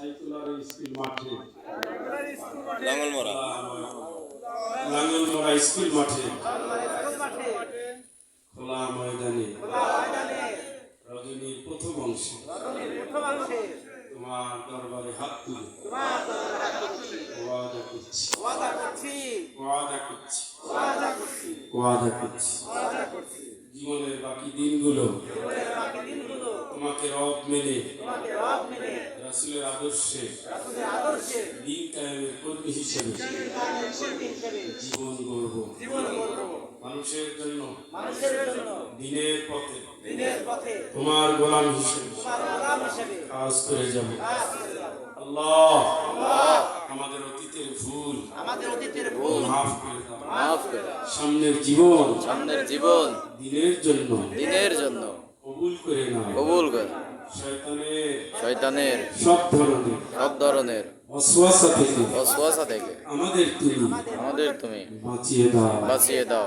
সাইকুলার school মাঠে লাঙ্গলমোড়া লাঙ্গলমোড়া school মাঠে খোলা ময়দানে রজনীর প্রথম অংশে তোমার দরবারে হাত তুলে ওয়াদা করছি জীবনের বাকি দিনগুলো তোমাকে রব মেনে রাসূলের আদর্শে দিন কায়েমের কর্মী হিসেবে জীবন গড়ব। মানুষের জন্য দিনের পথে তোমার গোলাম হিসেবে কাজ করে যাব। আল্লাহ আমাদের অতীতের ভুল মাফ করে দাও। সামনের জীবন দিনের জন্য কবুল করে শয়তানের সব ধরনের ওয়াসওয়াসা থেকে আমাদের তুমি বাঁচিয়ে দাও।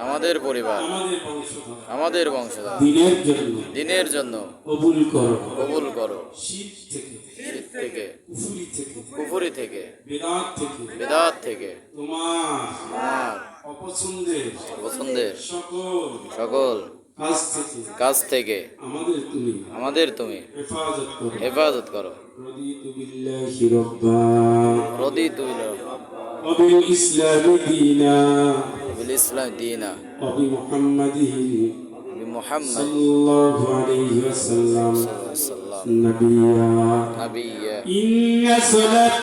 আমাদের পরিবার আমাদের বংশধর দিনের জন্য কবুল করো। শীত থেকে কুফরি থেকে বেদাত থেকে তোমার অপছন্দের সকল কাজ থেকে আমাদের তুমি হেফাজত করো। রদিতু বিল ইসলাম দীনা وبمحمد صلى الله عليه وسلم نبيا إن صلاة